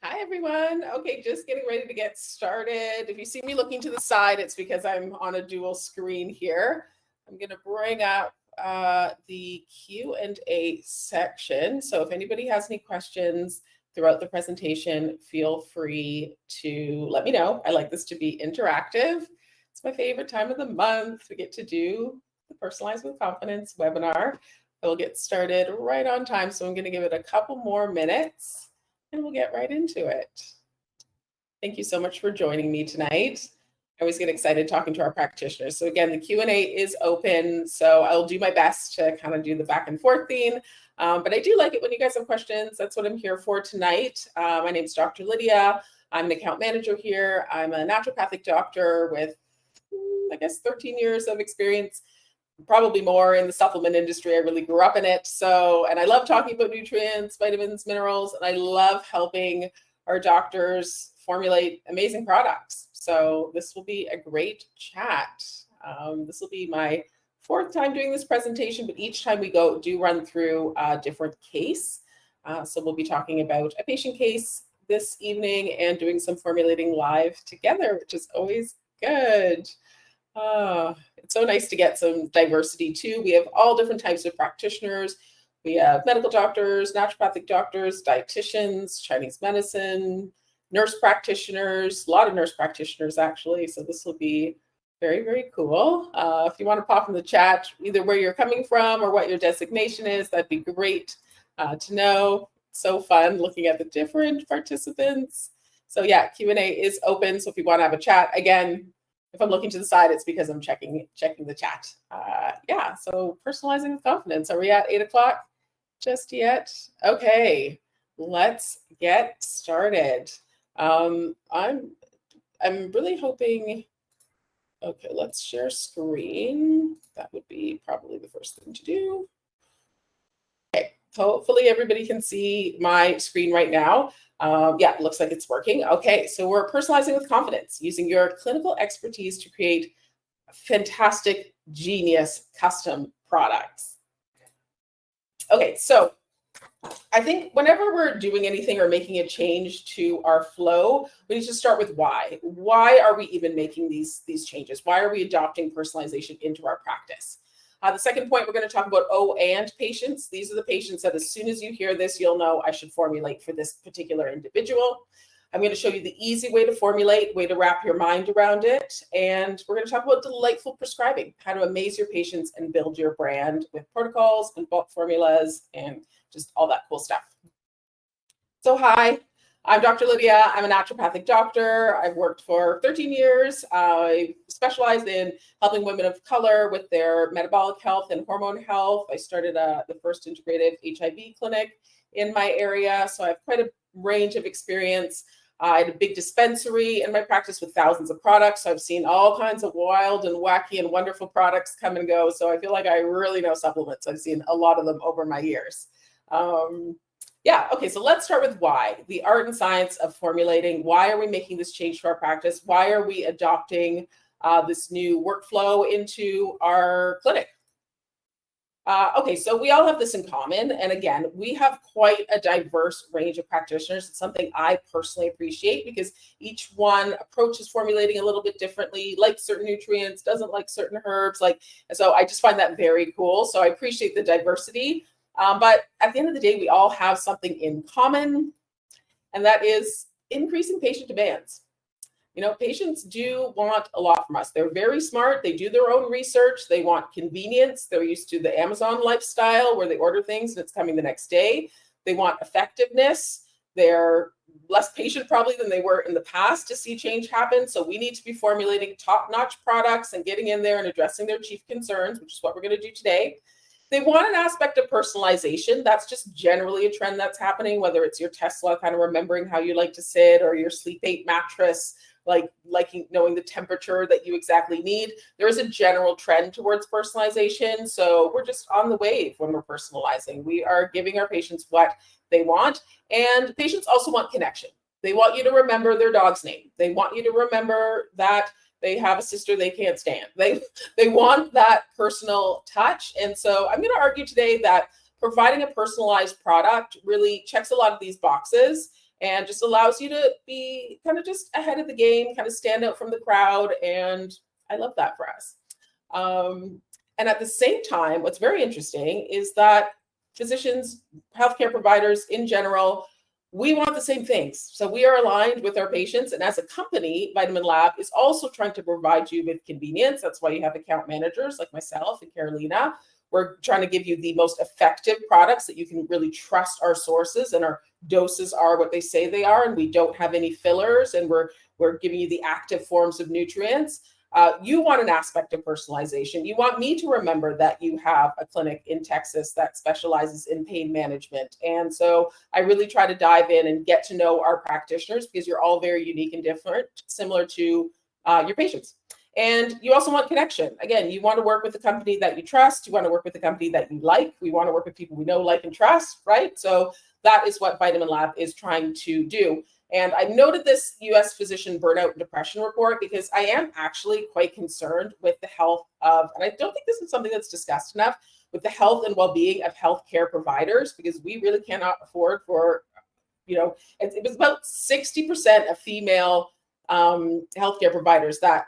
Hi, everyone. Okay, just getting ready to get started. If you see me looking to the side, it's because I'm on a dual screen here. I'm going to bring up the Q&A section. So if anybody has any questions throughout the presentation, feel free to let me know. I like this to be interactive. It's my favorite time of the month. We get to do the Personalize with Confidence webinar. We'll get started right on time. So I'm going to give it a couple more minutes and we'll get right into it. Thank you so much for joining me tonight. I always get excited talking to our practitioners. So again, the Q&A is open, so I'll do my best to kind of do the back and forth theme. But I do like it when you guys have questions. That's what I'm here for tonight. My name is Dr. Lydia. I'm an account manager here. I'm a naturopathic doctor with, I guess, 13 years of experience, probably more in the supplement industry. I really grew up in it. And I love talking about nutrients, vitamins, minerals, and I love helping our doctors formulate amazing products. So this will be a great chat. This will be my fourth time doing this presentation, but each time we do run through a different case. So we'll be talking about a patient case this evening and doing some formulating live together, which is always good. It's so nice to get some diversity too. We have all different types of practitioners. We have medical doctors, naturopathic doctors, dietitians, Chinese medicine, nurse practitioners, a lot of nurse practitioners actually. So this will be very, very cool. If you want to pop in the chat, either where you're coming from or what your designation is, that'd be great to know. So fun looking at the different participants. So yeah, Q&A is open. So if you want to have a chat, again, if I'm looking to the side, it's because I'm checking the chat. Yeah, so personalizing with confidence. Are we at 8 o'clock just yet? Okay, let's get started. I'm really hoping. Okay, let's share screen. That would be probably the first thing to do. Okay, hopefully everybody can see my screen right now. Yeah, it looks like it's working. Okay, so we're personalizing with confidence, using your clinical expertise to create fantastic, genius custom products. Okay, so I think whenever we're doing anything or making a change to our flow, we need to start with why. Why are we even making these changes? Why are we adopting personalization into our practice? The second point, we're going to talk about and patients. These are the patients that as soon as you hear this, you'll know I should formulate for this particular individual. I'm going to show you the easy way to formulate, way to wrap your mind around it. And we're going to talk about delightful prescribing, how to amaze your patients and build your brand with protocols and bulk formulas and just all that cool stuff. So hi. I'm Dr. Lydia. I'm a naturopathic doctor. I've worked for 13 years. I specialized in helping women of color with their metabolic health and hormone health. I started the first integrative HIV clinic in my area, so I have quite a range of experience. I had a big dispensary in my practice with thousands of products. So I've seen all kinds of wild and wacky and wonderful products come and go. So I feel like I really know supplements. I've seen a lot of them over my years. Yeah, okay, so let's start with why. The art and science of formulating. Why are we making this change to our practice? Why are we adopting this new workflow into our clinic? Okay, so we all have this in common. And again, we have quite a diverse range of practitioners. It's something I personally appreciate because each one approaches formulating a little bit differently, likes certain nutrients, doesn't like certain herbs. So I just find that very cool. So I appreciate the diversity. But at the end of the day, we all have something in common, and that is increasing patient demands. You know, patients do want a lot from us. They're very smart. They do their own research. They want convenience. They're used to the Amazon lifestyle where they order things and it's coming the next day. They want effectiveness. They're less patient probably than they were in the past to see change happen. So we need to be formulating top-notch products and getting in there and addressing their chief concerns, which is what we're going to do today. They want an aspect of personalization. That's just generally a trend that's happening, whether it's your Tesla, kind of remembering how you like to sit, or your Sleep 8 mattress, liking knowing the temperature that you exactly need. There is a general trend towards personalization. So we're just on the wave when we're personalizing. We are giving our patients what they want. And patients also want connection. They want you to remember their dog's name. They want you to remember that they have a sister they can't stand. They want that personal touch. And so I'm going to argue today that providing a personalized product really checks a lot of these boxes. and just allows you to be kind of just ahead of the game, kind of stand out from the crowd. And I love that for us. And at the same time, what's very interesting is that physicians, healthcare providers in general, we want the same things. So we are aligned with our patients. And as a company, VitaminLab is also trying to provide you with convenience. That's why you have account managers like myself and Carolina. We're trying to give you the most effective products that you can really trust our sources, and our doses are what they say they are. And we don't have any fillers, and we're giving you the active forms of nutrients. You want an aspect of personalization. You want me to remember that you have a clinic in Texas that specializes in pain management. And so I really try to dive in and get to know our practitioners, because you're all very unique and different, similar to your patients. And you also want connection. Again, you want to work with a company that you trust. You want to work with a company that you like. We want to work with people we know, like, and trust, right? So that is what VitaminLab is trying to do. And I noted this U.S. physician burnout and depression report because I am actually quite concerned with the health of, and I don't think this is something that's discussed enough, with the health and well-being of healthcare providers, because we really cannot afford for, it was about 60% of female healthcare providers that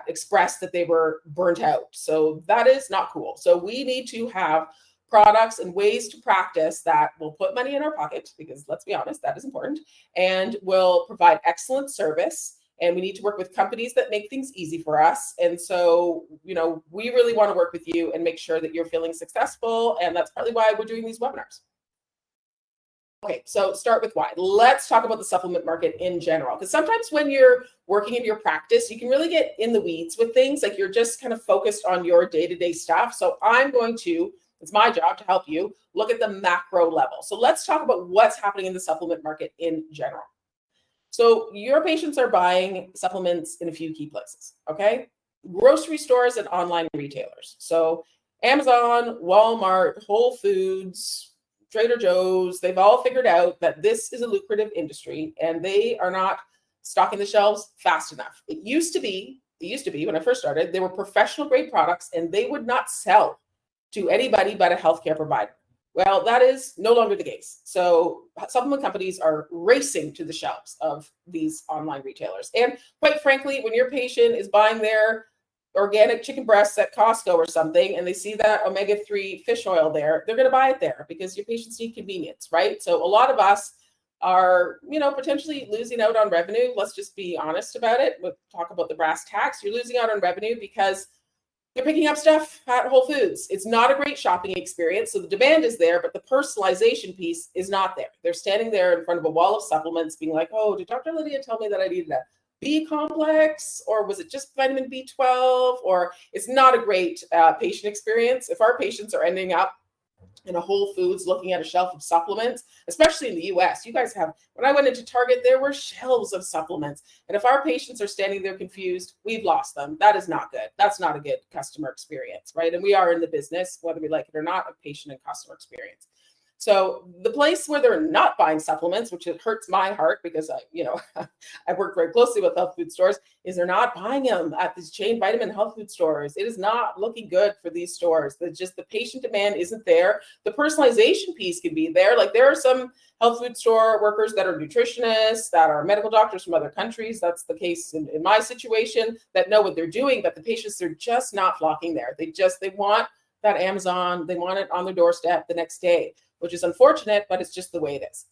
expressed that they were burnt out. So that is not cool. So we need to have products and ways to practice that will put money in our pocket, because let's be honest, that is important, and will provide excellent service. And we need to work with companies that make things easy for us. And so, we really want to work with you and make sure that you're feeling successful. And that's partly why we're doing these webinars. Okay, so start with why. Let's talk about the supplement market in general, because sometimes when you're working in your practice, you can really get in the weeds with things, like you're just kind of focused on your day-to-day stuff. So it's my job to help you look at the macro level. So let's talk about what's happening in the supplement market in general. So your patients are buying supplements in a few key places, okay? Grocery stores and online retailers. So Amazon, Walmart, Whole Foods, Trader Joe's, they've all figured out that this is a lucrative industry, and they are not stocking the shelves fast enough. It used to be when I first started, they were professional grade products, and they would not sell to anybody but a healthcare provider. Well, that is no longer the case. So supplement companies are racing to the shelves of these online retailers. And quite frankly, when your patient is buying their organic chicken breasts at Costco or something, and they see that omega-3 fish oil there, they're going to buy it there, because your patients need convenience, right? So a lot of us are, potentially losing out on revenue. Let's just be honest about it. We'll talk about the brass tacks. You're losing out on revenue because you're picking up stuff at Whole Foods. It's not a great shopping experience. So the demand is there, but the personalization piece is not there. They're standing there in front of a wall of supplements being like, oh, did Dr. Lydia tell me that I needed a B complex, or was it just vitamin B12? Or it's not a great patient experience. If our patients are ending up in a Whole Foods looking at a shelf of supplements, especially in the US, when I went into Target, there were shelves of supplements. And if our patients are standing there confused, we've lost them. That is not good. That's not a good customer experience, right? And we are in the business, whether we like it or not, of patient and customer experience. So the place where they're not buying supplements, which it hurts my heart, because I work very closely with health food stores, is they're not buying them at these chain vitamin health food stores. It is not looking good for these stores. The patient demand isn't there. The personalization piece can be there. Like, there are some health food store workers that are nutritionists, that are medical doctors from other countries. That's the case in my situation, that know what they're doing, but the patients, they're just not flocking there. They want that Amazon, they want it on their doorstep the next day, which is unfortunate, but it's just the way it is.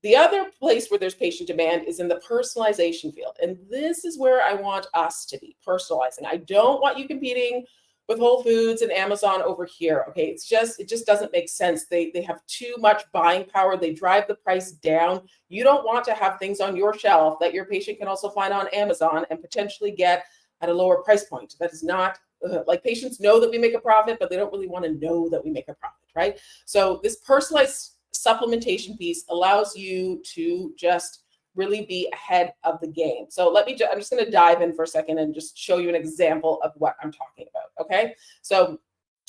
The other place where there's patient demand is in the personalization field. And this is where I want us to be, personalizing. I don't want you competing with Whole Foods and Amazon over here. Okay, it just doesn't make sense. They have too much buying power. They drive the price down. You don't want to have things on your shelf that your patient can also find on Amazon and potentially get at a lower price point. That is not, like, patients know that we make a profit, but they don't really want to know that we make a profit, right? So this personalized supplementation piece allows you to just really be ahead of the game. So I'm just going to dive in for a second and just show you an example of what I'm talking about. Okay. So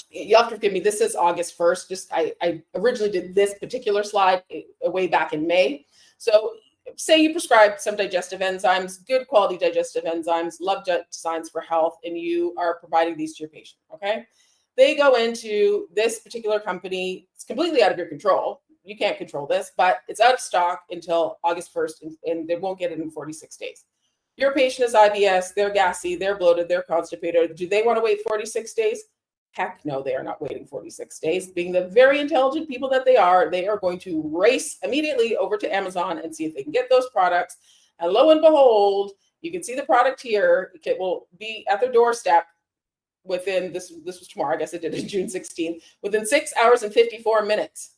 you have to forgive me. This is August 1st. I originally did this particular slide way back in May. So say you prescribe some digestive enzymes, good quality digestive enzymes, love designs for health, and you are providing these to your patient. Okay. They go into this particular company. It's completely out of your control. you can't control this, but it's out of stock until August 1st, and they won't get it in 46 days. Your patient is IBS, they're gassy, they're bloated, they're constipated. Do they want to wait 46 days? Heck no, they are not waiting 46 days. Being the very intelligent people that they are going to race immediately over to Amazon and see if they can get those products. And lo and behold, you can see the product here. It will be at their doorstep within, this was tomorrow, I guess I did it June 16th, within 6 hours and 54 minutes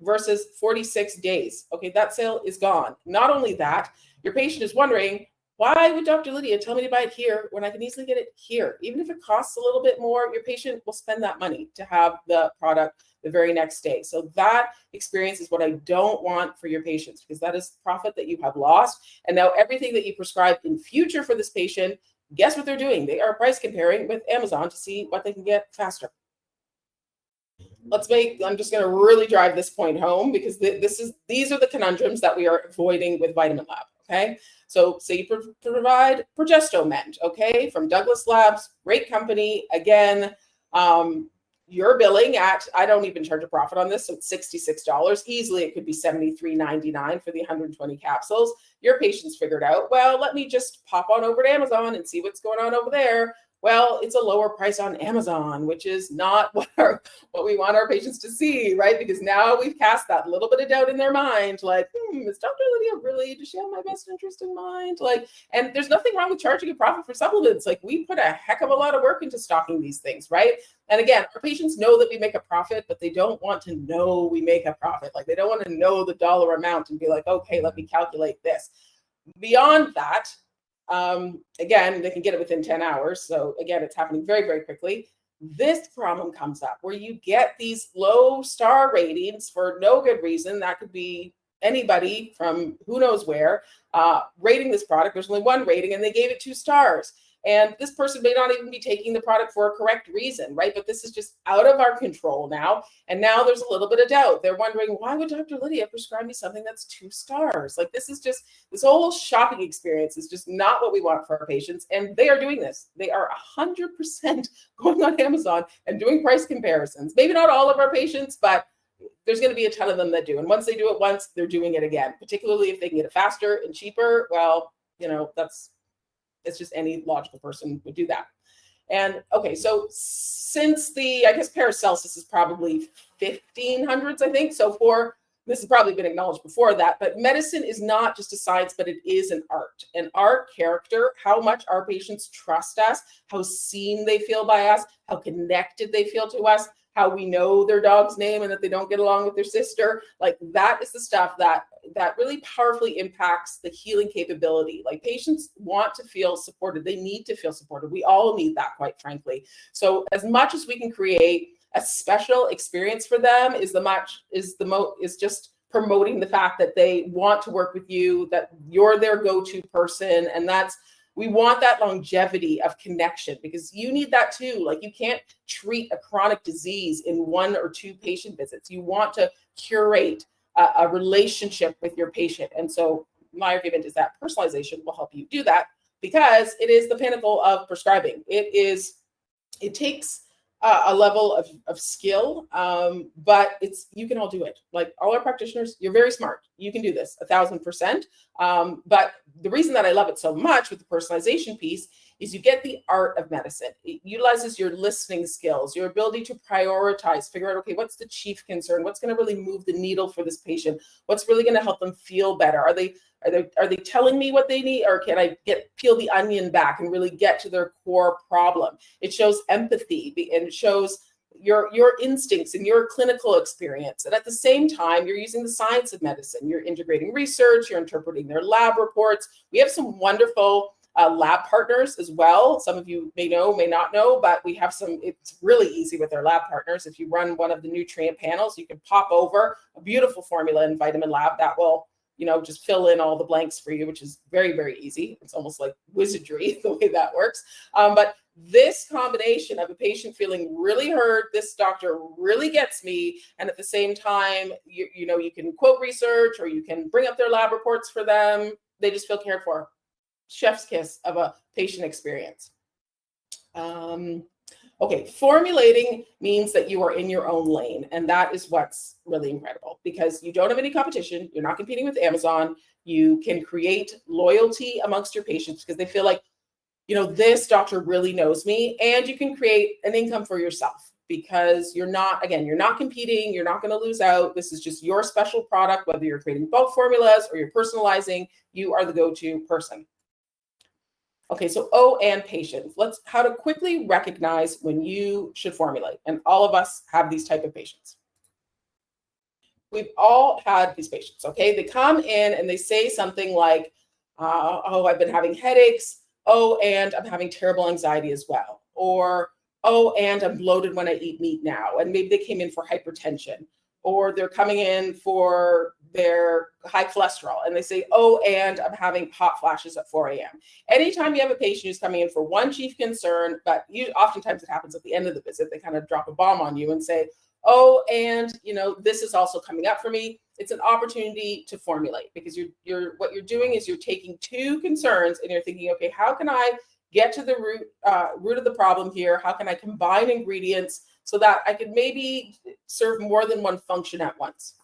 versus 46 days. Okay, that sale is gone. Not only that, your patient is wondering, why would Dr. Lydia tell me to buy it here when I can easily get it here? Even if it costs a little bit more, your patient will spend that money to have the product the very next day. So that experience is what I don't want for your patients, because that is profit that you have lost. And now everything that you prescribe in future for this patient, guess what they're doing? They are price comparing with Amazon to see what they can get faster. I'm just going to really drive this point home, because these are the conundrums that we are avoiding with VitaminLab. Okay, so say you provide Progestomend, okay, from Douglas Labs, great company. Again, you're billing at, I don't even charge a profit on this, so it's $66. Easily it could be $73.99 for the 120 capsules. Your patient's figured out, well, let me just pop on over to Amazon and see what's going on over there. Well, it's a lower price on Amazon, which is not what we want our patients to see, right? Because now we've cast that little bit of doubt in their mind, like, is Dr. Lydia really, does she have my best interest in mind? Like, and there's nothing wrong with charging a profit for supplements. Like, we put a heck of a lot of work into stocking these things, right? And again, our patients know that we make a profit, but they don't want to know we make a profit. Like, they don't want to know the dollar amount and be like, okay, let me calculate this. Beyond that, again, they can get it within 10 hours. So again, it's happening very, very quickly. This problem comes up where you get these low star ratings for no good reason. That could be anybody from who knows where rating this product. There's only one rating and they gave it 2 stars. And this person may not even be taking the product for a correct reason, right? But this is just out of our control now. And now there's a little bit of doubt. They're wondering, why would Dr. Lydia prescribe me something that's 2 stars? Like, this whole shopping experience is just not what we want for our patients. And they are doing this. They are 100% going on Amazon and doing price comparisons. Maybe not all of our patients, but there's going to be a ton of them that do. And once they do it once, they're doing it again, particularly if they can get it faster and cheaper. Well, it's just any logical person would do that. And okay, so since I guess Paracelsus is probably 1500s, I think. So this has probably been acknowledged before that, but medicine is not just a science, but it is an art. And our character, how much our patients trust us, how seen they feel by us, how connected they feel to us, how we know their dog's name and that they don't get along with their sister, like that is the stuff that really powerfully impacts the healing capability. Like, patients want to feel supported. They need to feel supported. We all need that, quite frankly. So as much as we can create a special experience for them is just promoting the fact that they want to work with you, that you're their go-to person. And we want that longevity of connection, because you need that too. Like, you can't treat a chronic disease in 1 or 2 patient visits. You want to curate a relationship with your patient. And so my argument is that personalization will help you do that, because it is the pinnacle of prescribing. It takes a level of skill, but you can all do it. Like, all our practitioners, you're very smart. You can do this 1000%. But the reason that I love it so much with the personalization piece is you get the art of medicine. It utilizes your listening skills, your ability to prioritize, figure out, okay, what's the chief concern? What's going to really move the needle for this patient? What's really going to help them feel better? Are they telling me what they need, or can I peel the onion back and really get to their core problem? It shows empathy, and it shows your instincts and your clinical experience. And at the same time, you're using the science of medicine. You're integrating research, you're interpreting their lab reports. We have some wonderful lab partners as well. Some of you may know, may not know, but we have it's really easy with our lab partners. If you run one of the nutrient panels, you can pop over a beautiful formula in VitaminLab that will just fill in all the blanks for you, which is very, very easy. It's almost like wizardry the way that works. But this combination of a patient feeling really heard, this doctor really gets me, and at the same time, you can quote research, or you can bring up their lab reports for them. They just feel cared for. Chef's kiss of a patient experience. Okay, formulating means that you are in your own lane, and that is what's really incredible because you don't have any competition. You're not competing with Amazon. You can create loyalty amongst your patients because they feel like, this doctor really knows me, and you can create an income for yourself because you're not competing. You're not going to lose out. This is just your special product, whether you're creating bulk formulas or you're personalizing, you are the go-to person. Okay, so O and patients. How to quickly recognize when you should formulate. And all of us have these type of patients. We've all had these patients, okay? They come in and they say something like, oh, I've been having headaches. Oh, and I'm having terrible anxiety as well. Or, oh, and I'm bloated when I eat meat now. And maybe they came in for hypertension. Or they're coming in for their high cholesterol and they say, oh, and I'm having hot flashes at 4 a.m. Anytime you have a patient who's coming in for one chief concern, but oftentimes it happens at the end of the visit, they kind of drop a bomb on you and say, oh, and this is also coming up for me. It's an opportunity to formulate because what you're doing is you're taking two concerns and you're thinking, okay, how can I get to the root of the problem here? How can I combine ingredients so that I could maybe serve more than one function at once?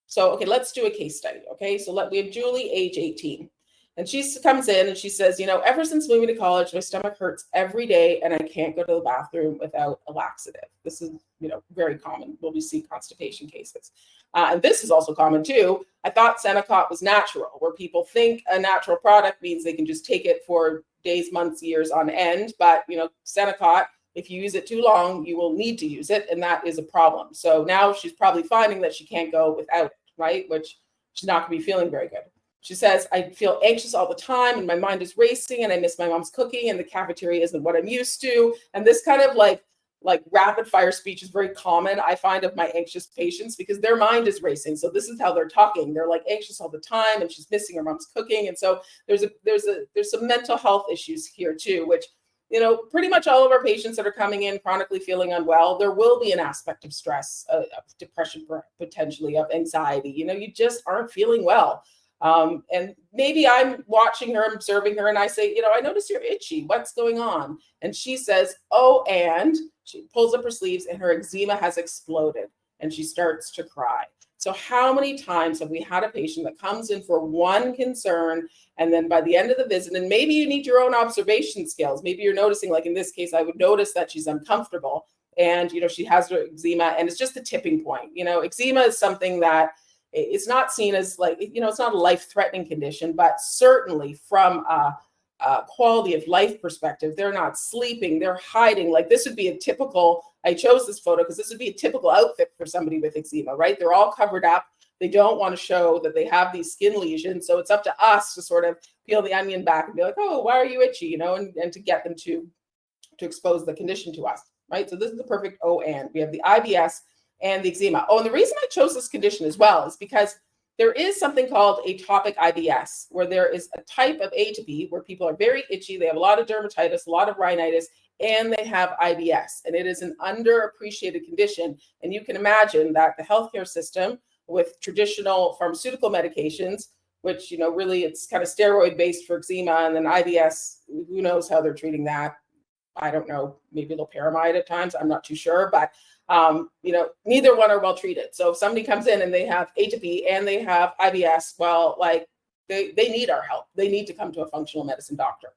So, okay, let's do a case study. Okay, so we have Julie, age 18. And she comes in and she says, ever since moving to college, my stomach hurts every day and I can't go to the bathroom without a laxative. This is, very common when we see constipation cases. And this is also common too. I thought Senokot was natural, where people think a natural product means they can just take it for days, months, years on end. But, Senokot, if you use it too long, you will need to use it. And that is a problem. So now she's probably finding that she can't go without it, right? Which she's not going to be feeling very good. She says, I feel anxious all the time and my mind is racing and I miss my mom's cooking and the cafeteria isn't what I'm used to. And this kind of like rapid fire speech is very common, I find, of my anxious patients because their mind is racing. So this is how they're talking. They're like anxious all the time and she's missing her mom's cooking. And so there's some mental health issues here too, which, pretty much all of our patients that are coming in chronically feeling unwell, there will be an aspect of stress, of depression, potentially of anxiety. You just aren't feeling well. And maybe I'm watching her, observing her, and I say, I notice you're itchy. What's going on? And she says, oh, and she pulls up her sleeves and her eczema has exploded and she starts to cry. So how many times have we had a patient that comes in for one concern and then by the end of the visit, and maybe you need your own observation skills. Maybe you're noticing, like in this case, I would notice that she's uncomfortable and, she has her eczema and it's just the tipping point. Eczema is something that it's not seen as like, it's not a life-threatening condition, but certainly from a quality of life perspective, they're not sleeping, they're hiding. Like this would be a typical, I chose this photo because this would be a typical outfit for somebody with eczema, right? They're all covered up. They don't want to show that they have these skin lesions. So it's up to us to sort of peel the onion back and be like, oh, why are you itchy? And to get them to expose the condition to us, right? So this is the perfect O and. We have the IBS and the eczema. Oh, and the reason I chose this condition as well is because there is something called atopic IBS, where there is a type of atopy where people are very itchy, they have a lot of dermatitis, a lot of rhinitis, and they have IBS. And it is an underappreciated condition. And you can imagine that the healthcare system with traditional pharmaceutical medications, which, really it's kind of steroid-based for eczema, and then IBS, who knows how they're treating that. I don't know, maybe loperamide at times, I'm not too sure, but neither one are well treated. So if somebody comes in and they have atopy and they have IBS, well, like they need our help. They need to come to a functional medicine doctor.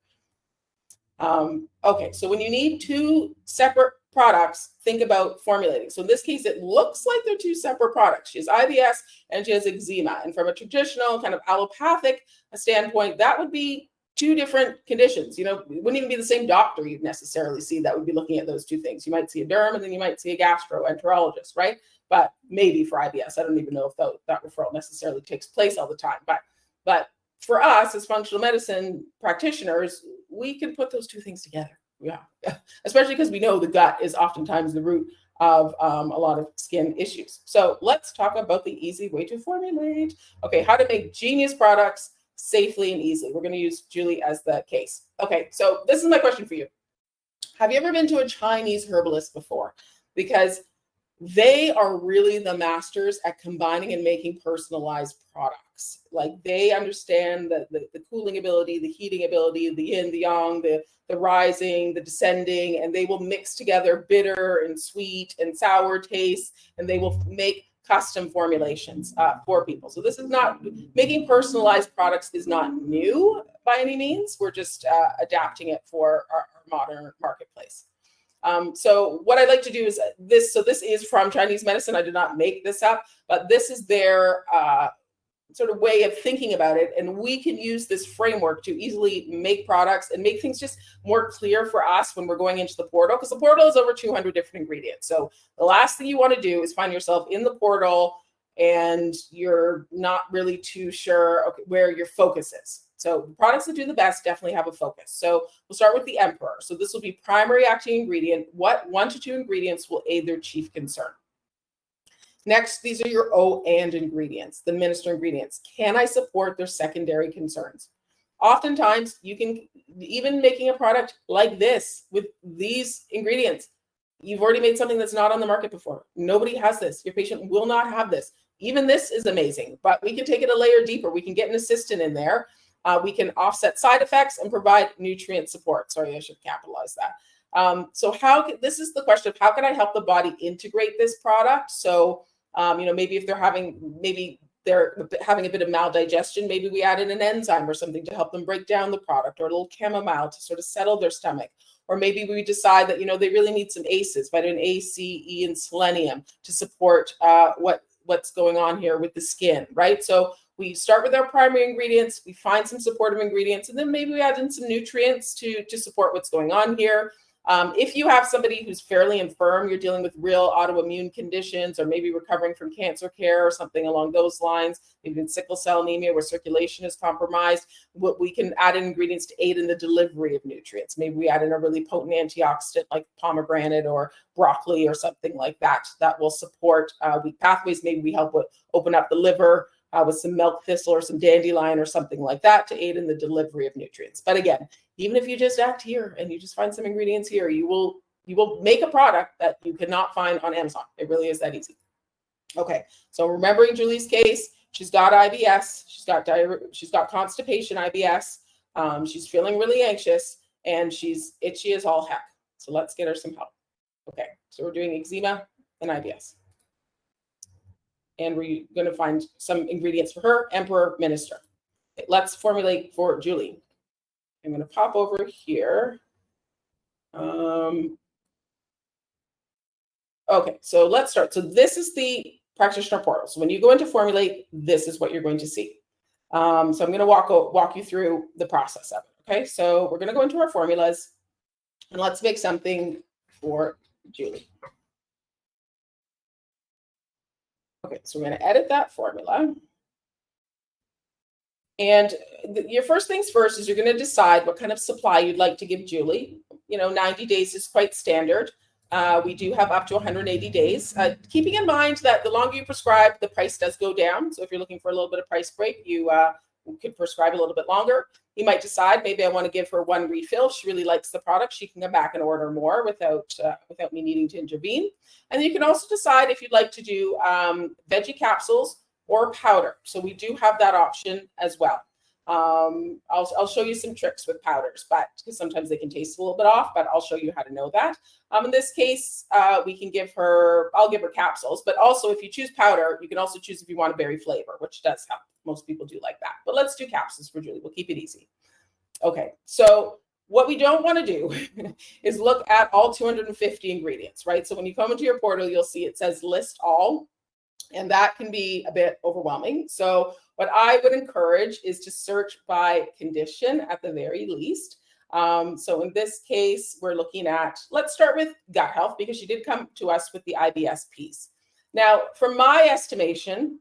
Okay, so when you need two separate products, think about formulating. So in this case, it looks like they're two separate products. She has IBS and she has eczema. And from a traditional kind of allopathic standpoint, that would be two different conditions. It wouldn't even be the same doctor you'd necessarily see that would be looking at those two things. You might see a derm and then you might see a gastroenterologist, right? But maybe for IBS, I don't even know if that referral necessarily takes place all the time. But for us as functional medicine practitioners, we can put those two things together. Yeah, especially because we know the gut is oftentimes the root of a lot of skin issues. So let's talk about the easy way to formulate. Okay, how to make genius products safely and easily. We're going to use Julie as the case. Okay, so this is my question for you. Have you ever been to a Chinese herbalist before? Because they are really the masters at combining and making personalized products. Like they understand the cooling ability, the heating ability, the yin, the yang, the rising, the descending, and they will mix together bitter and sweet and sour tastes, and they will make custom formulations for people. So this is not, making personalized products is not new by any means. We're just adapting it for our modern marketplace. So what I like to do is this. So this is from Chinese medicine. I did not make this up, but this is their sort of way of thinking about it. And we can use this framework to easily make products and make things just more clear for us when we're going into the portal, because the portal is over 200 different ingredients. So the last thing you want to do is find yourself in the portal and you're not really too sure where your focus is. So the products that do the best definitely have a focus. So we'll start with the Emperor. So this will be primary acting ingredient. What 1 to 2 ingredients will aid their chief concern? Next, these are your O and ingredients, the minister ingredients. Can I support their secondary concerns? Oftentimes, you can, even making a product like this with these ingredients, you've already made something that's not on the market before. Nobody has this. Your patient will not have this. Even this is amazing, but we can take it a layer deeper. We can get an assistant in there. We can offset side effects and provide nutrient support. Sorry, I should capitalize that. So this is the question of how can I help the body integrate this product? So, maybe if they're having a bit of maldigestion, maybe we add in an enzyme or something to help them break down the product, or a little chamomile to sort of settle their stomach. Or maybe we decide that, they really need some ACEs, vitamin A, C, E, and selenium to support what's going on here with the skin, right? So we start with our primary ingredients, we find some supportive ingredients, and then maybe we add in some nutrients to support what's going on here. If you have somebody who's fairly infirm, you're dealing with real autoimmune conditions, or maybe recovering from cancer care or something along those lines, maybe in sickle cell anemia where circulation is compromised, we can add in ingredients to aid in the delivery of nutrients. Maybe we add in a really potent antioxidant like pomegranate or broccoli or something like that, that will support weak pathways. Maybe we help open up the liver with some milk thistle or some dandelion or something like that to aid in the delivery of nutrients. But again, even if you just act here and you just find some ingredients here, you will make a product that you cannot find on Amazon. It really is that easy. Okay, so remembering Julie's case, she's got IBS, she's got constipation IBS, she's feeling really anxious, and she's itchy as all heck. So let's get her some help. Okay, so we're doing eczema and IBS. And we're going to find some ingredients for her, Emperor, Minister. Okay, let's formulate for Julie. I'm going to pop over here. Okay, so let's start. So this is the practitioner portal. So when you go into Formulate, this is what you're going to see. So I'm going to walk you through the process of it. Okay, so we're going to go into our formulas, and let's make something for Julie. Okay, so we're going to edit that formula. And your first things first is you're going to decide what kind of supply you'd like to give Julie. 90 days is quite standard. We do have up to 180 days. Keeping in mind that the longer you prescribe, the price does go down. So if you're looking for a little bit of price break, you could prescribe a little bit longer. You might decide maybe I want to give her one refill. She really likes the product. She can come back and order more without me needing to intervene. And you can also decide if you'd like to do veggie capsules or powder. So we do have that option as well. I'll show you some tricks with powders, but because sometimes they can taste a little bit off, but I'll show you how to know that. In this case, I'll give her capsules, but also if you choose powder, you can also choose if you want a berry flavor, which does help. Most people do like that, but let's do capsules for Julie. We'll keep it easy. Okay, so what we don't want to do is look at all 250 ingredients, right? So when you come into your portal, you'll see it says list all, and that can be a bit overwhelming. So what I would encourage is to search by condition at the very least. So in this case, we're looking at, let's start with gut health, because she did come to us with the IBS piece. Now, from my estimation,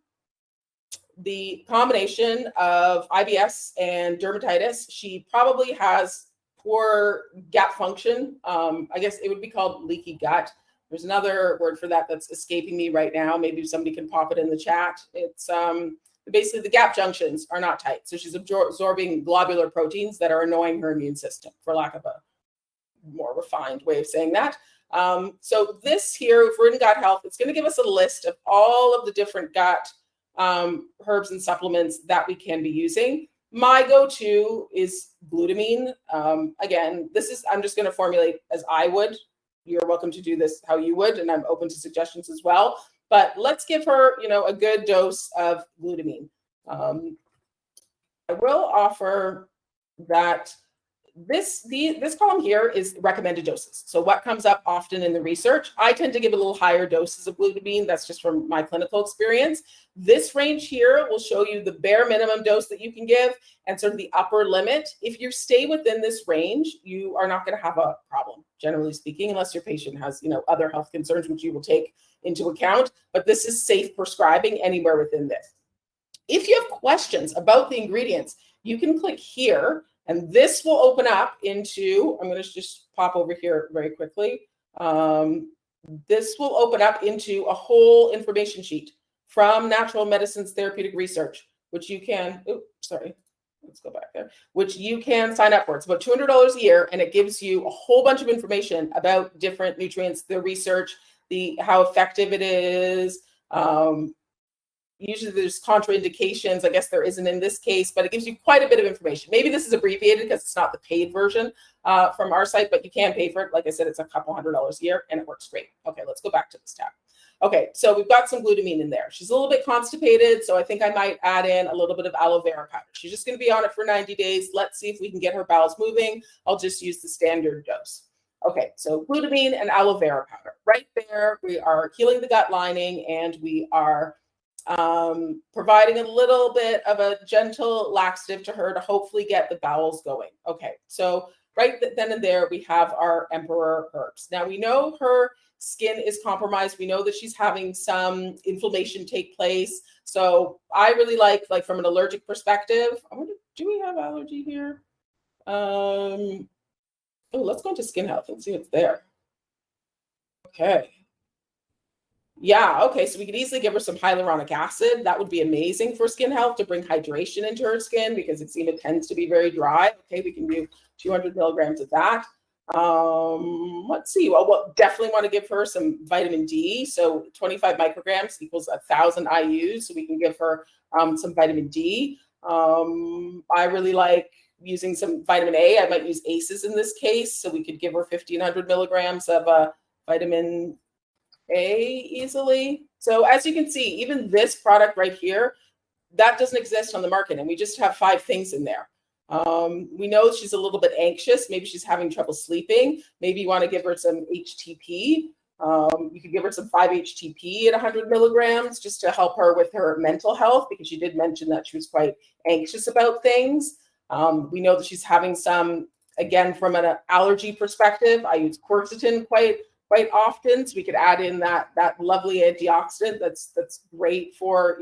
the combination of IBS and dermatitis, she probably has poor gut function. I guess it would be called leaky gut. There's another word for that that's escaping me right now. Maybe somebody can pop it in the chat. It's basically the gap junctions are not tight. So she's absorbing globular proteins that are annoying her immune system, for lack of a more refined way of saying that. So this here, if we're in gut health, it's going to give us a list of all of the different gut herbs and supplements that we can be using. My go-to is glutamine. Again, I'm just going to formulate as I would. You're welcome to do this how you would, and I'm open to suggestions as well. But let's give her, a good dose of glutamine. I will offer that this column here is recommended doses. So what comes up often in the research, I tend to give a little higher doses of glutamine. That's just from my clinical experience. This range here will show you the bare minimum dose that you can give and sort of the upper limit. If you stay within this range, you are not going to have a problem, generally speaking, unless your patient has, other health concerns, which you will take into account. But this is safe prescribing anywhere within this. If you have questions about the ingredients, you can click here, and this will open up into, I'm going to just pop over here very quickly. This will open up into a whole information sheet from Natural Medicines Therapeutic Research, which you can, let's go back there, which you can sign up for. It's about $200 a year, and it gives you a whole bunch of information about different nutrients, the research, how effective it is. Usually there's contraindications. I guess there isn't in this case, but it gives you quite a bit of information. Maybe this is abbreviated because it's not the paid version from our site, but you can pay for it. Like I said, it's a couple $100 a year, and it works great. Okay, let's go back to this tab. Okay, so we've got some glutamine in there. She's a little bit constipated, so I think I might add in a little bit of aloe vera powder. She's just going to be on it for 90 days. Let's see if we can get her bowels moving. I'll just use the standard dose. Okay, so glutamine and aloe vera powder. Right there, we are healing the gut lining, and we are providing a little bit of a gentle laxative to her to hopefully get the bowels going. Okay, so right then and there, we have our emperor herbs. Now we know her skin is compromised. We know that she's having some inflammation take place. So I really like from an allergic perspective, I wonder, do we have allergy here? Oh, let's go into skin health and see what's there. Okay. Yeah, okay, so we could easily give her some hyaluronic acid. That would be amazing for skin health to bring hydration into her skin because eczema tends to be very dry. Okay, we can do 200 milligrams of that. Let's see. Well, we'll definitely want to give her some vitamin D. So 25 micrograms equals 1,000 IUs. So we can give her some vitamin D. I really like using some vitamin A. I might use ACEs in this case. So we could give her 1,500 milligrams of vitamin A easily. So as you can see, even this product right here, that doesn't exist on the market, and we just have 5 things in there. We know she's a little bit anxious. Maybe she's having trouble sleeping. Maybe you want to give her some HTP. You could give her some 5-HTP at 100 milligrams just to help her with her mental health, because she did mention that she was quite anxious about things. We know that she's having some, again, from an allergy perspective, I use quercetin quite often, so we could add in that lovely antioxidant that's great for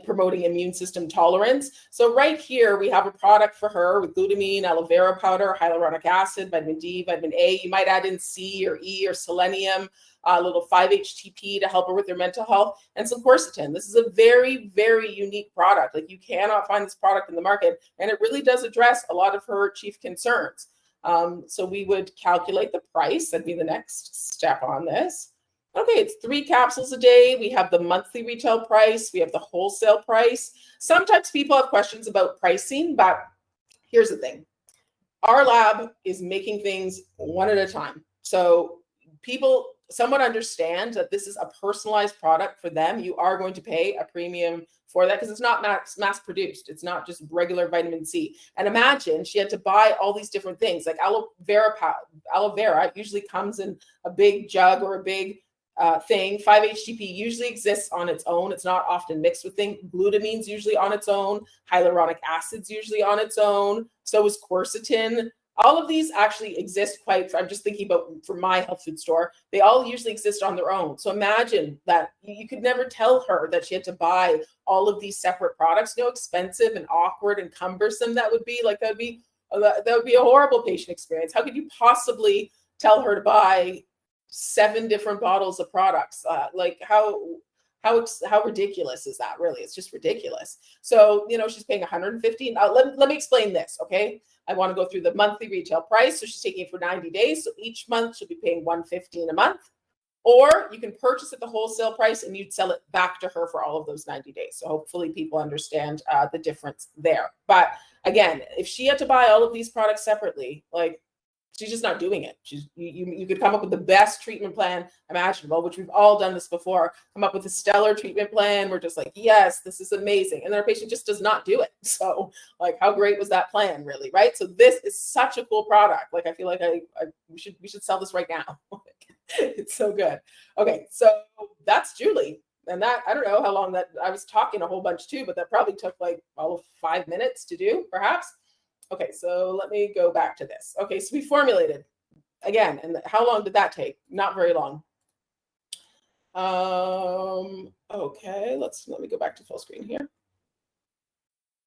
promoting immune system tolerance. So right here we have a product for her with glutamine, aloe vera powder, hyaluronic acid, vitamin D, vitamin A. You might add in C or E or selenium, a little 5-HTP to help her with her mental health, and some quercetin. This is a very, very unique product. You cannot find this product in the market, and it really does address a lot of her chief concerns. So we would calculate the price. That'd be the next step on this. Okay, it's 3 capsules a day. We have the monthly retail price. We have the wholesale price. Sometimes people have questions about pricing, but here's the thing. Our lab is making things one at a time. So people somewhat understand that this is a personalized product for them. You are going to pay a premium for that because it's not mass produced. It's not just regular vitamin C. And imagine she had to buy all these different things, like aloe vera usually comes in a big jug or a big thing. 5-HTP usually exists on its own. It's not often mixed with things. Glutamine's usually on its own. Hyaluronic acid's usually on its own. So is quercetin. All of these actually exist I'm just thinking about for my health food store, they all usually exist on their own. So imagine that you could never tell her that she had to buy all of these separate products. You know how expensive and awkward and cumbersome that would be? That would be a horrible patient experience. How could you possibly tell her to buy 7 different bottles of products? How ridiculous is that, really? It's just ridiculous. So, she's paying $115. Let me explain this, okay? I want to go through the monthly retail price. So she's taking it for 90 days. So each month she'll be paying $115 a month. or you can purchase at the wholesale price and you'd sell it back to her for all of those 90 days. So hopefully people understand the difference there. But again, if she had to buy all of these products separately, like, she's just not doing it. You could come up with the best treatment plan imaginable, which we've all done this before, come up with a stellar treatment plan. We're just like, yes, this is amazing. And then our patient just does not do it. So like, how great was that plan really, right? So this is such a cool product. Like, I feel like we should sell this right now. It's so good. Okay, so that's Julie. And that, I don't know how long that, I was talking a whole bunch too, but that probably took like all of 5 minutes to do, perhaps. Okay, so let me go back to this. Okay, so we formulated again, and how long did that take? Not very long. Okay, let me go back to full screen here.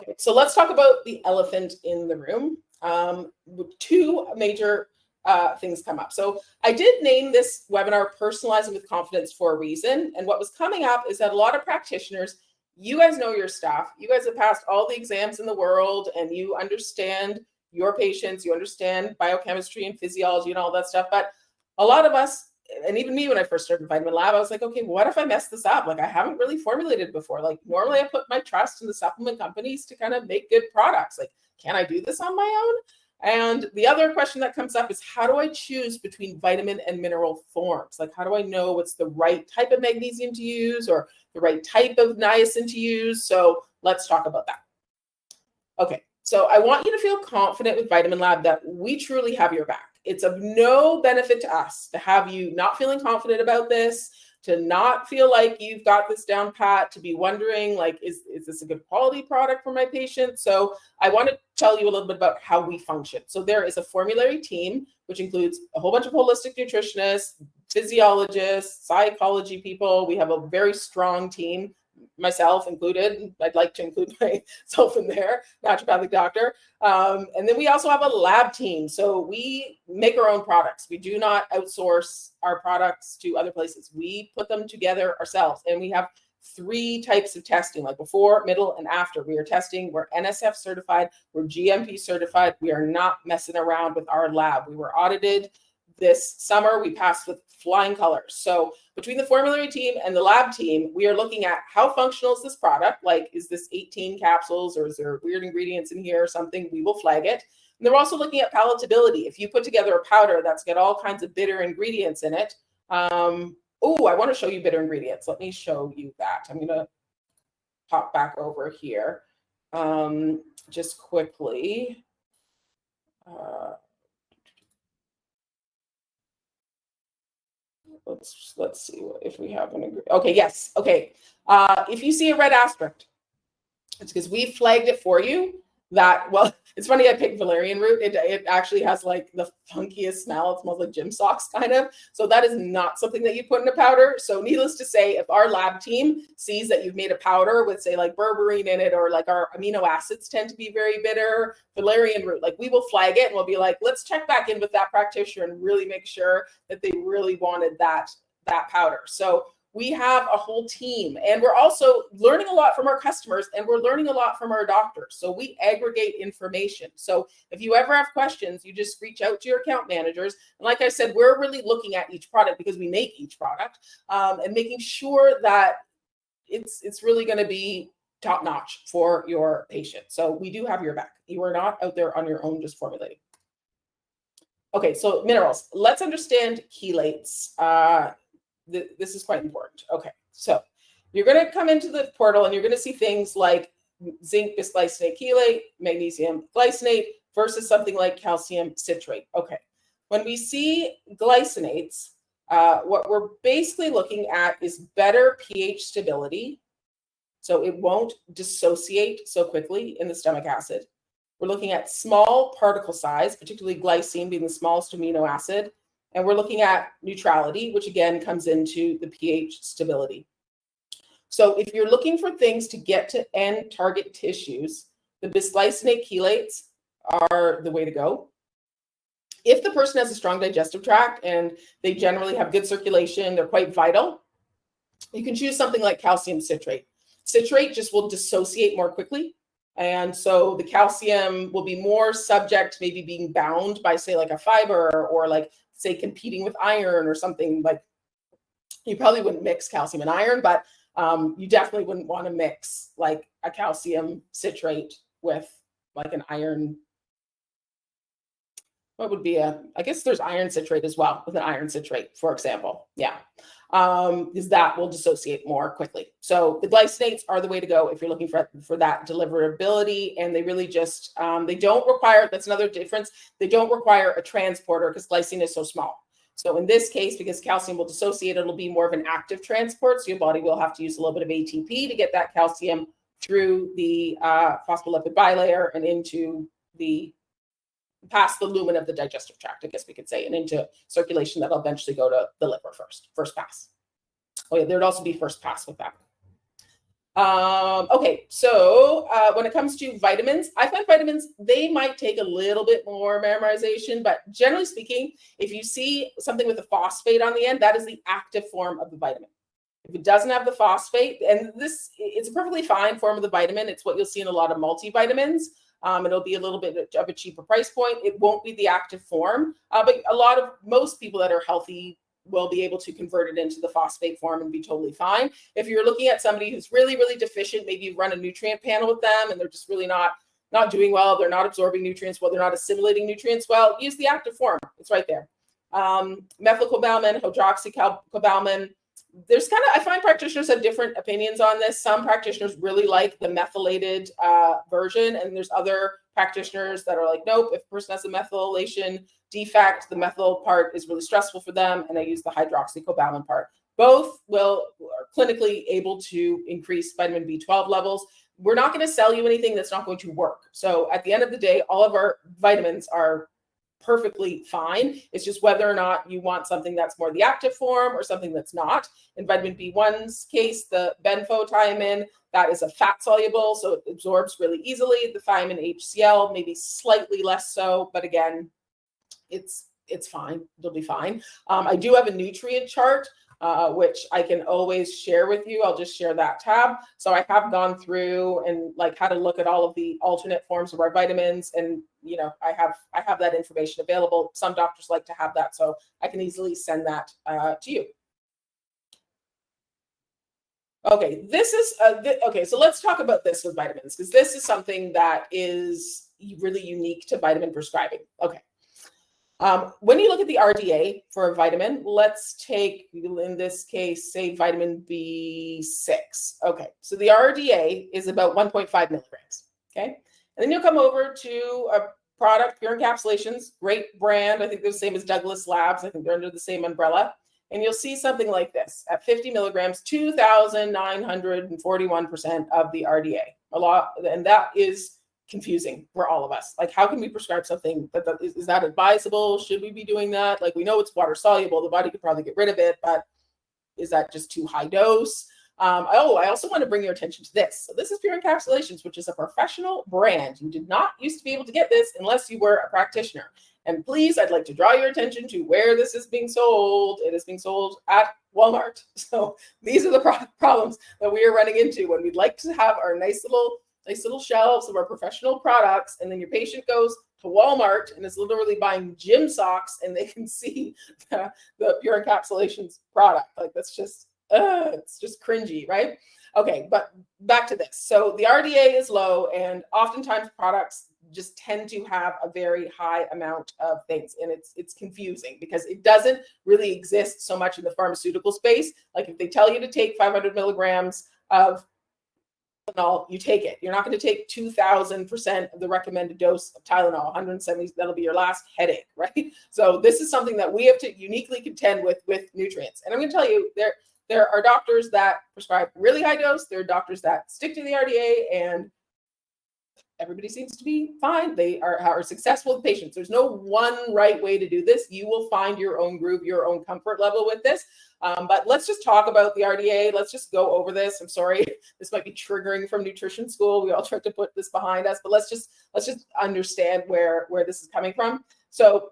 Okay, so let's talk about the elephant in the room. Two major things come up. So I did name this webinar Personalizing with Confidence for a reason. And what was coming up is that a lot of practitioners, you guys know your stuff. You guys have passed all the exams in the world and you understand your patients, you understand biochemistry and physiology and all that stuff. But a lot of us, and even me when I first started VitaminLab, I was like, okay, what if I mess this up? Like, I haven't really formulated before. Like, normally I put my trust in the supplement companies to kind of make good products. Like, can I do this on my own? And the other question that comes up is, how do I choose between vitamin and mineral forms? Like, how do I know what's the right type of magnesium to use or the right type of niacin to use? So let's talk about that. Okay, so I want you to feel confident with VitaminLab that we truly have your back. It's of no benefit to us to have you not feeling confident about this, to not feel like you've got this down pat, to be wondering, like, is this a good quality product for my patient? So I want to tell you a little bit about how we function. So there is a formulary team, which includes a whole bunch of holistic nutritionists, physiologists, psychology people. We have a very strong team, myself included. I'd like to include myself in there, naturopathic doctor. And then we also have a lab team. So we make our own products. We do not outsource our products to other places. We put them together ourselves. And we have 3 types of testing, like before, middle, and after. We are testing. We're NSF certified. We're GMP certified. We are not messing around with our lab. We were audited this summer. We passed with flying colors. So between the formulary team and the lab team, we are looking at how functional is this product? Like, is this 18 capsules or is there weird ingredients in here or something? We will flag it. And they're also looking at palatability. If you put together a powder that's got all kinds of bitter ingredients in it. Oh, I want to show you bitter ingredients. Let me show you that. I'm going to pop back over here just quickly. Let's see if we have an agreement. Okay, yes. Okay. If you see a red asterisk, it's because we flagged it for you. That, well, it's funny I picked valerian root. It actually has like the funkiest smell. It smells like gym socks kind of. So that is not something that you put in a powder. So needless to say, if our lab team sees that you've made a powder with, say, like berberine in it, or like our amino acids tend to be very bitter, valerian root, like we will flag it and we'll be like, let's check back in with that practitioner and really make sure that they really wanted that powder. So we have a whole team, and we're also learning a lot from our customers, and we're learning a lot from our doctors. So we aggregate information. So if you ever have questions, you just reach out to your account managers. And like I said, we're really looking at each product because we make each product and making sure that it's really going to be top notch for your patient. So we do have your back. You are not out there on your own just formulating. Okay, so minerals. Let's understand chelates. This is quite important. Okay, so you're going to come into the portal and you're going to see things like zinc bisglycinate chelate, magnesium glycinate versus something like calcium citrate. Okay, when we see glycinates, what we're basically looking at is better pH stability. So it won't dissociate so quickly in the stomach acid. We're looking at small particle size, particularly glycine being the smallest amino acid. And we're looking at neutrality, which again comes into the pH stability. So if you're looking for things to get to end target tissues, the bisglycinate chelates are the way to go. If the person has a strong digestive tract and they generally have good circulation, they're quite vital, you can choose something like calcium citrate. Citrate just will dissociate more quickly. And so the calcium will be more subject to maybe being bound by, say, like a fiber or like, say, competing with iron or something like You probably wouldn't mix calcium and iron, but you definitely wouldn't want to mix like a calcium citrate with like an iron. What would be I guess there's iron citrate as well with an iron citrate, for example. Yeah, because that will dissociate more quickly. So the glycinates are the way to go if you're looking for that deliverability, and they really just, they don't require, that's another difference, they don't require a transporter because glycine is so small. So in this case, because calcium will dissociate, it'll be more of an active transport. So your body will have to use a little bit of ATP to get that calcium through the phospholipid bilayer and into the past the lumen of the digestive tract, I guess we could say, and into circulation that'll eventually go to the liver first pass. Oh yeah, there'd also be first pass with that. Okay, so when it comes to vitamins, I find vitamins, they might take a little bit more memorization, but generally speaking, if you see something with a phosphate on the end, that is the active form of the vitamin. If it doesn't have the phosphate, and this, it's a perfectly fine form of the vitamin, it's what you'll see in a lot of multivitamins. It'll be a little bit of a cheaper price point. It won't be the active form, but most people that are healthy will be able to convert it into the phosphate form and be totally fine. If you're looking at somebody who's really, really deficient, maybe you run a nutrient panel with them and they're just really not doing well, they're not absorbing nutrients well, they're not assimilating nutrients well, use the active form. It's right there. Methylcobalamin, hydroxycobalamin. There's I find practitioners have different opinions on this. Some practitioners really like the methylated version, and there's other practitioners that are like, nope, if a person has a methylation defect, the methyl part is really stressful for them, and they use the hydroxycobalamin part. Both are clinically able to increase vitamin B12 levels. We're not going to sell you anything that's not going to work. So at the end of the day, all of our vitamins are perfectly fine. It's just whether or not you want something that's more the active form or something that's not. In vitamin B1's case, the benfotiamine, that is a fat soluble, so it absorbs really easily. The thiamine HCl, maybe slightly less so, but again, it's fine. It'll be fine. I do have a nutrient chart, which I can always share with you. I'll just share that tab. So I have gone through and like how to look at all of the alternate forms of our vitamins, and I have that information available. Some doctors like to have that, so I can easily send that to you. Okay, this is okay. So let's talk about this with vitamins, because this is something that is really unique to vitamin prescribing. Okay. When you look at the RDA for a vitamin, let's take, in this case, say vitamin B6. Okay, so the RDA is about 1.5 milligrams. Okay, and then you'll come over to a product, Pure Encapsulations, great brand. I think they're the same as Douglas Labs. I think they're under the same umbrella. And you'll see something like this. At 50 milligrams, 2,941% of the RDA. A lot, and that is confusing for all of us. Like, how can we prescribe something is that advisable? Should we be doing that? Like, we know it's water soluble. The body could probably get rid of it, but is that just too high dose? I also want to bring your attention to this. So this is Pure Encapsulations, which is a professional brand. You did not used to be able to get this unless you were a practitioner. And please, I'd like to draw your attention to where this is being sold. It is being sold at Walmart. So these are the problems that we are running into when we'd like to have our nice little shelves of our professional products, and then your patient goes to Walmart and is literally buying gym socks, and they can see the Pure Encapsulations product. Like, that's just, it's just cringy, right? Okay, but back to this. So the RDA is low, and oftentimes products just tend to have a very high amount of things, and it's confusing because it doesn't really exist so much in the pharmaceutical space. Like, if they tell you to take 500 milligrams of Tylenol, you take it. You're not going to take 2,000% of the recommended dose of Tylenol, 170. That'll be your last headache, right? So this is something that we have to uniquely contend with nutrients. And I'm going to tell you, there are doctors that prescribe really high dose. There are doctors that stick to the RDA, and everybody seems to be fine. They are successful with patients. There's no one right way to do this. You will find your own groove, your own comfort level with this. But let's just talk about the RDA. Let's just go over this. I'm sorry, this might be triggering from nutrition school. We all tried to put this behind us, but let's just understand where this is coming from. So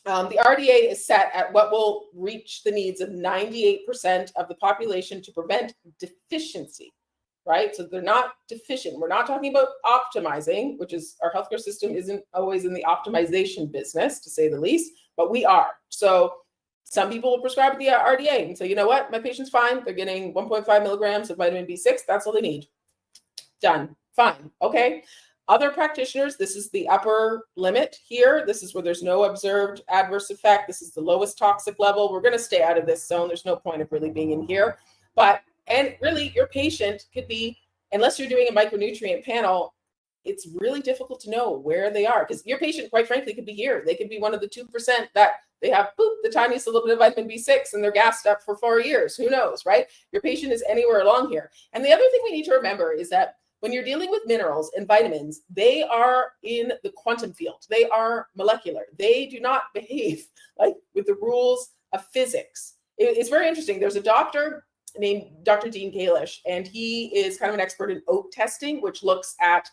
the RDA is set at what will reach the needs of 98% of the population to prevent deficiency. Right? So they're not deficient. We're not talking about optimizing, which is, our healthcare system isn't always in the optimization business, to say the least, but we are. So Some people will prescribe the RDA and say, you know what, my patient's fine. They're getting 1.5 milligrams of vitamin B6. That's all they need. Done. Fine. Okay. Other practitioners, this is the upper limit here. This is where there's no observed adverse effect. This is the lowest toxic level. We're going to stay out of this zone. There's no point of really being in here. But, and really your patient could be, unless you're doing a micronutrient panel, it's really difficult to know where they are, because your patient, quite frankly, could be here. They could be one of the 2% that they have the tiniest little bit of vitamin B6 and they're gassed up for 4 years. Who knows, right? Your patient is anywhere along here. And the other thing we need to remember is that when you're dealing with minerals and vitamins, they are in the quantum field. They are molecular. They do not behave like with the rules of physics. It's very interesting. There's a doctor named Dr. Dean Kalish, and he is kind of an expert in oat testing, which looks at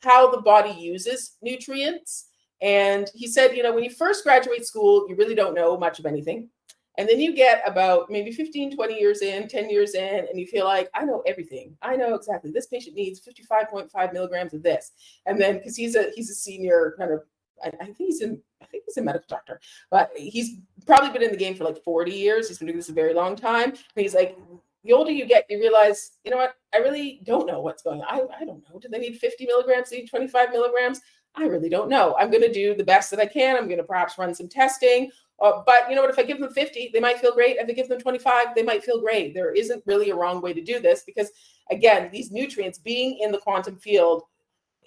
how the body uses nutrients. And he said, you know, when you first graduate school, you really don't know much of anything. And then you get about maybe 15, 20 years in, 10 years in, and you feel like, I know everything. I know exactly. This patient needs 55.5 milligrams of this. And then, because he's a senior kind of, I think he's a medical doctor, but he's probably been in the game for like 40 years. He's been doing this a very long time. And he's like, the older you get, you realize, you know what? I really don't know what's going on. I don't know. Do they need 50 milligrams? Do they need 25 milligrams? I really don't know. I'm going to do the best that I can. I'm going to perhaps run some testing. But you know what, if I give them 50, they might feel great. If I give them 25, they might feel great. There isn't really a wrong way to do this because, again, these nutrients being in the quantum field,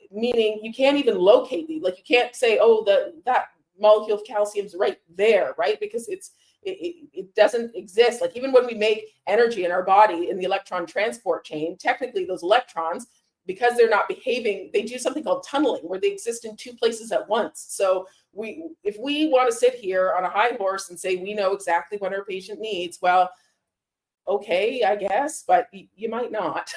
meaning you can't even locate these. Like you can't say, oh, that molecule of calcium is right there, right? Because it doesn't exist. Like even when we make energy in our body in the electron transport chain, technically those electrons, because they're not behaving, they do something called tunneling where they exist in two places at once. So if we want to sit here on a high horse and say we know exactly what our patient needs, well, okay, I guess, but you might not.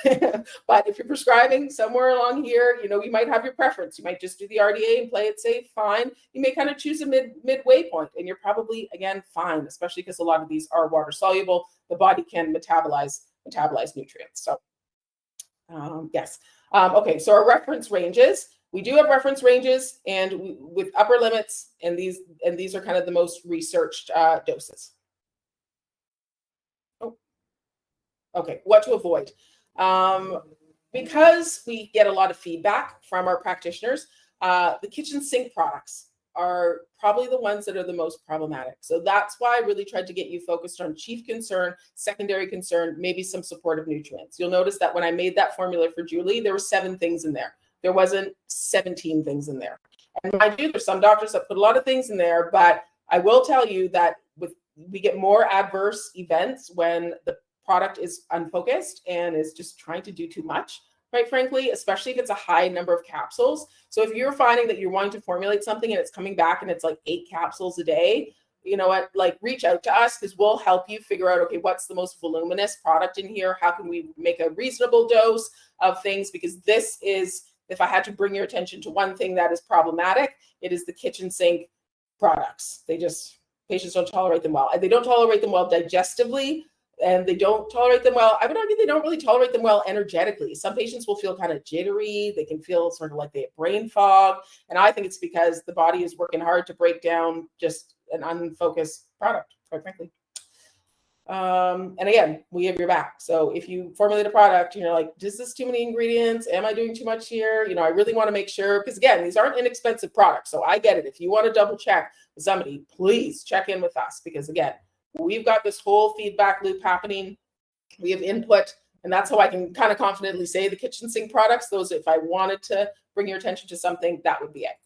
But if you're prescribing somewhere along here, you know, you might have your preference. You might just do the RDA and play it safe, fine. You may kind of choose a midway point, and you're probably, again, fine, especially because a lot of these are water soluble. The body can metabolize nutrients. So yes. Okay, so our reference ranges. We do have reference ranges and with upper limits, and these are kind of the most researched doses. Oh, okay, what to avoid. Because we get a lot of feedback from our practitioners, the kitchen sink products are probably the ones that are the most problematic. So that's why I really tried to get you focused on chief concern, secondary concern, maybe some supportive nutrients. You'll notice that when I made that formula for Julie, there were 7 things in there. There wasn't 17 things in there. And mind you, there's some doctors that put a lot of things in there, but I will tell you that we get more adverse events when the product is unfocused and is just trying to do too much, quite frankly, especially if it's a high number of capsules. So if you're finding that you're wanting to formulate something and it's coming back and it's like 8 capsules a day, you know what, like reach out to us because we'll help you figure out, okay, what's the most voluminous product in here? How can we make a reasonable dose of things? Because this is, if I had to bring your attention to one thing that is problematic, it is the kitchen sink products. Patients don't tolerate them well. They don't tolerate them well digestively, and they don't tolerate them well. I would argue they don't really tolerate them well energetically. Some patients will feel kind of jittery. They can feel sort of like they have brain fog. And I think it's because the body is working hard to break down just an unfocused product, quite frankly. And again, we have your back. So if you formulate a product and you're like, is this too many ingredients? Am I doing too much here? You know, I really want to make sure, because again, these aren't inexpensive products. So I get it. If you want to double check with somebody, please check in with us, because again, we've got this whole feedback loop happening. We have input, and that's how I can kind of confidently say the kitchen sink products, those, if I wanted to bring your attention to something, that would be it.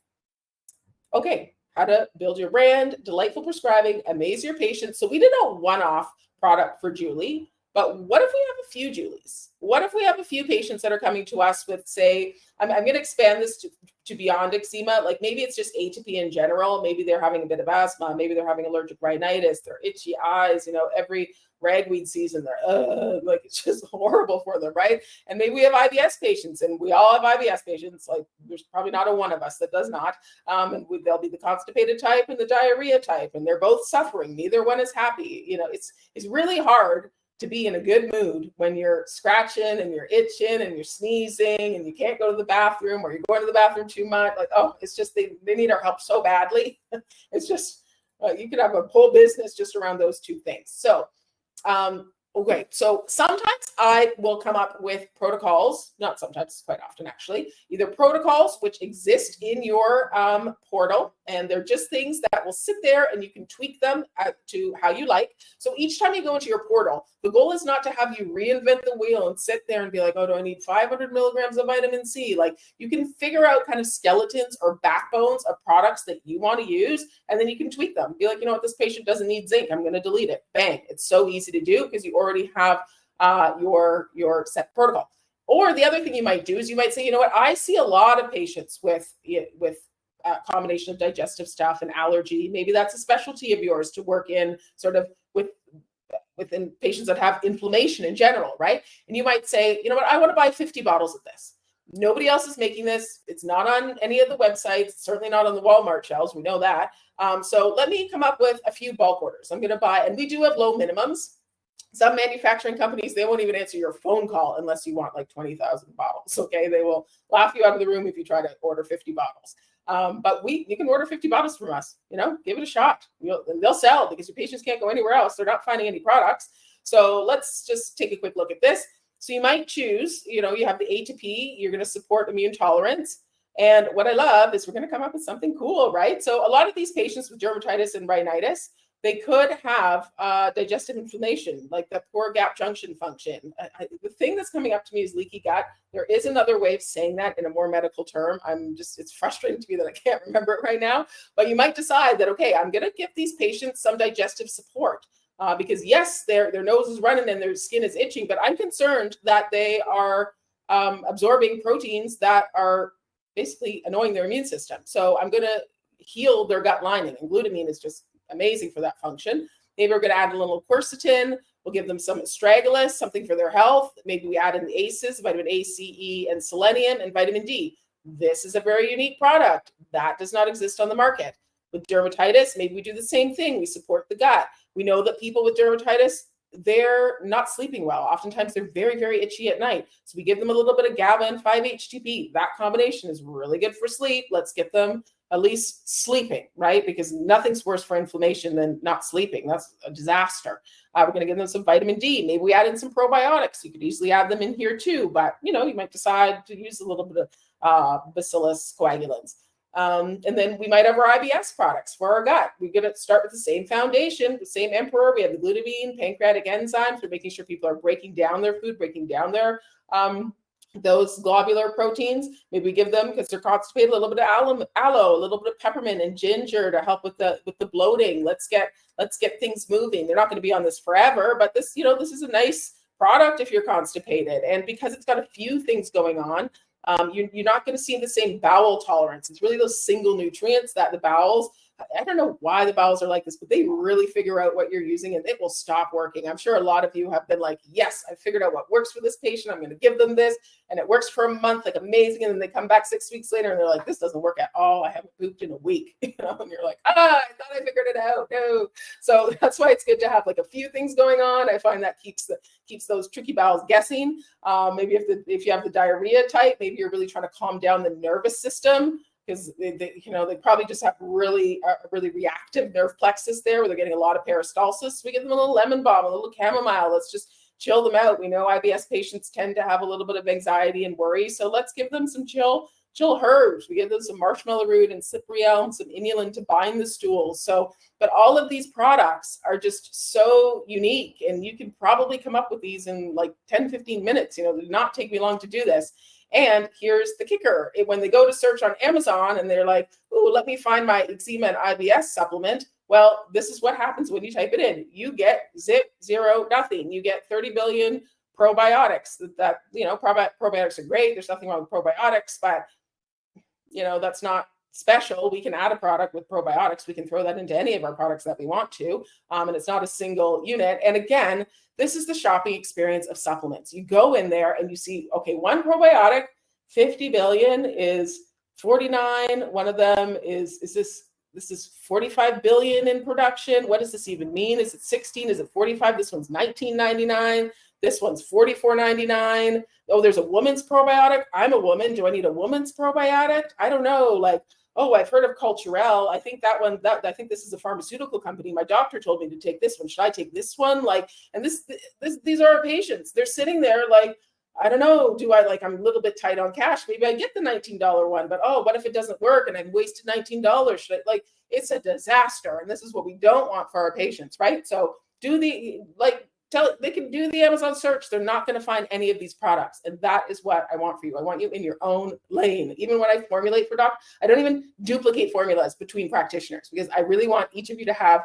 Okay, how to build your brand, delightful prescribing, amaze your patients. So we did a one-off product for Julie, but what if we have a few Julies? What if we have a few patients that are coming to us with, say, I'm going to expand this to beyond eczema. Like maybe it's just atopy in general. Maybe they're having a bit of asthma. Maybe they're having allergic rhinitis. They're itchy eyes. You know, every ragweed season, they're like, it's just horrible for them, right? And maybe we have IBS patients, and we all have IBS patients. Like there's probably not a one of us that does not. And they'll be the constipated type and the diarrhea type, and they're both suffering. Neither one is happy. You know, it's really hard to be in a good mood when you're scratching and you're itching and you're sneezing and you can't go to the bathroom, or you're going to the bathroom too much. Like, oh, it's just, they need our help so badly. It's just, You could have a whole business just around those two things. So, okay, so sometimes I will come up with protocols, not sometimes, quite often actually, either protocols which exist in your portal, and they're just things that will sit there and you can tweak them to how you like. So each time you go into your portal, the goal is not to have you reinvent the wheel and sit there and be like, oh, do I need 500 milligrams of vitamin C? Like, you can figure out kind of skeletons or backbones of products that you want to use, and then you can tweak them. Be like, you know what, this patient doesn't need zinc, I'm going to delete it. Bang. It's so easy to do because you already have your set protocol. Or the other thing you might do is you might say, you know what, I see a lot of patients with a combination of digestive stuff and allergy. Maybe that's a specialty of yours to work in sort of within patients that have inflammation in general, right? And you might say, you know what, I want to buy 50 bottles of this. Nobody else is making this. It's not on any of the websites. It's certainly not on the Walmart shelves. We know that. So let me come up with a few bulk orders. I'm going to buy, and we do have low minimums. Some manufacturing companies, they won't even answer your phone call unless you want like 20,000 bottles. Okay, they will laugh you out of the room if you try to order 50 bottles. But you can order 50 bottles from us. You know, give it a shot. They'll sell because your patients can't go anywhere else. They're not finding any products. So let's just take a quick look at this. So you might choose, you know, you have the A to P. You're going to support immune tolerance. And what I love is we're going to come up with something cool, right? So a lot of these patients with dermatitis and rhinitis, they could have digestive inflammation, like the poor gap junction function. The thing that's coming up to me is leaky gut. There is another way of saying that in a more medical term. It's frustrating to me that I can't remember it right now. But you might decide that, okay, I'm going to give these patients some digestive support because yes, their nose is running and their skin is itching, but I'm concerned that they are absorbing proteins that are basically annoying their immune system. So I'm going to heal their gut lining, and glutamine is just amazing for that function. Maybe we're going to add a little quercetin. We'll give them some astragalus, something for their health. Maybe we add in the ACEs, vitamin A, C, E, and selenium, and vitamin D. This is a very unique product that does not exist on the market. With dermatitis, maybe we do the same thing. We support the gut. We know that people with dermatitis, they're not sleeping well. Oftentimes they're very, very itchy at night. So we give them a little bit of GABA and 5-HTP. That combination is really good for sleep. Let's get them at least sleeping, right? Because nothing's worse for inflammation than not sleeping. That's a disaster. We're going to give them some vitamin D. Maybe we add in some probiotics. You could easily add them in here too, but you know, you might decide to use a little bit of Bacillus coagulans. And then we might have our IBS products for our gut. We're going to start with the same foundation, the same emperor. We have the glutamine, pancreatic enzymes for making sure people are breaking down their food, breaking down their those globular proteins. Maybe we give them, because they're constipated, a little bit of aloe, a little bit of peppermint and ginger to help with the bloating. Let's get things moving. They're not going to be on this forever, but this, you know, this is a nice product if you're constipated. And because it's got a few things going on, you're not going to see the same bowel tolerance. It's really those single nutrients that the bowels, I don't know why the bowels are like this, but they really figure out what you're using and it will stop working. I'm sure a lot of you have been like, yes, I figured out what works for this patient. I'm going to give them this. And it works for a month, like amazing. And then they come back 6 weeks later and they're like, this doesn't work at all. I haven't pooped in a week. You know, and you're like, I thought I figured it out. No. So that's why it's good to have like a few things going on. I find that keeps those tricky bowels guessing. Maybe if you have the diarrhea type, maybe you're really trying to calm down the nervous system, because they probably just have really reactive nerve plexus there where they're getting a lot of peristalsis. We give them a little lemon balm, a little chamomile. Let's just chill them out. We know IBS patients tend to have a little bit of anxiety and worry, so let's give them some chill herbs. We give them some marshmallow root and cypriol and some inulin to bind the stools. So, but all of these products are just so unique, and you can probably come up with these in like 10-15 minutes. You know, it did not take me long to do this. And here's the kicker. When they go to search on Amazon and they're like, ooh, let me find my eczema and IBS supplement. Well, this is what happens when you type it in. You get zero, nothing. You get 30 billion probiotics. That you know, probiotics are great. There's nothing wrong with probiotics, but you know, that's not special. We can add a product with probiotics. We can throw that into any of our products that we want to. And it's not a single unit. And again, this is the shopping experience of supplements. You go in there and you see, okay, one probiotic, 50 billion is 49. One of them is this is 45 billion in production. What does this even mean? Is it 16? Is it 45? This one's 19.99. This one's 44.99. Oh, there's a woman's probiotic. I'm a woman. Do I need a woman's probiotic? I don't know. Like, oh, I've heard of Culturelle. I think that one, I think this is a pharmaceutical company. My doctor told me to take this one. Should I take this one? Like, and these are our patients. They're sitting there like, I don't know, I'm a little bit tight on cash. Maybe I get the $19 one, but oh, what if it doesn't work and I've wasted $19? Should I, it's a disaster. And this is what we don't want for our patients, right? So they can do the Amazon search. They're not going to find any of these products. And that is what I want for you. I want you in your own lane. Even when I formulate for doc, I don't even duplicate formulas between practitioners because I really want each of you to have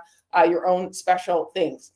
your own special things.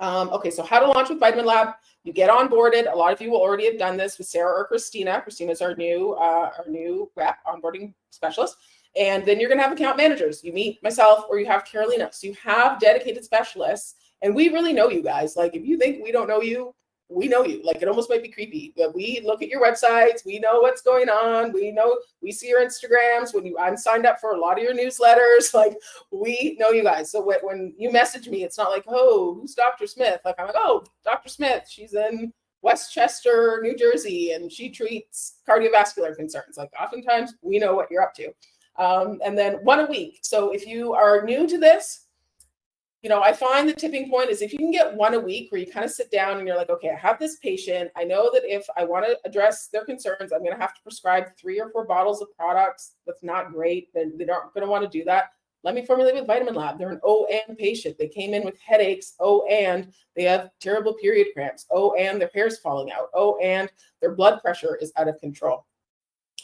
Okay, so how to launch with VitaminLab. You get onboarded. A lot of you will already have done this with Sarah or Christina. Christina's our new rep, onboarding specialist. And then you're going to have account managers. You meet myself or you have Carolina. So you have dedicated specialists. And we really know you guys. Like, if you think we don't know you, we know you. Like, it almost might be creepy, but we look at your websites. We know what's going on. We see your Instagrams. I'm signed up for a lot of your newsletters. Like, we know you guys. So when you message me, it's not like, oh, who's Dr. Smith? Like, I'm like, oh, Dr. Smith. She's in Westchester, New Jersey, and she treats cardiovascular concerns. Like, oftentimes we know what you're up to. And then 1 a week. So if you are new to this, I find the tipping point is if you can get 1 a week where you kind of sit down and you're like, okay, I have this patient. I know that if I want to address their concerns, I'm going to have to prescribe 3 or 4 bottles of products. That's not great. They're not going to want to do that. Let me formulate with VitaminLab. They're an ON patient. They came in with headaches. And they have terrible period cramps. And their hair's falling out. And their blood pressure is out of control.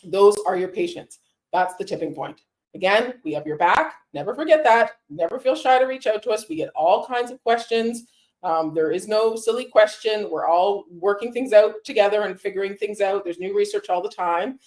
Those are your patients. That's the tipping point. Again, we have your back. Never forget that. Never feel shy to reach out to us. We get all kinds of questions. There is no silly question. We're all working things out together and figuring things out. There's new research all the time.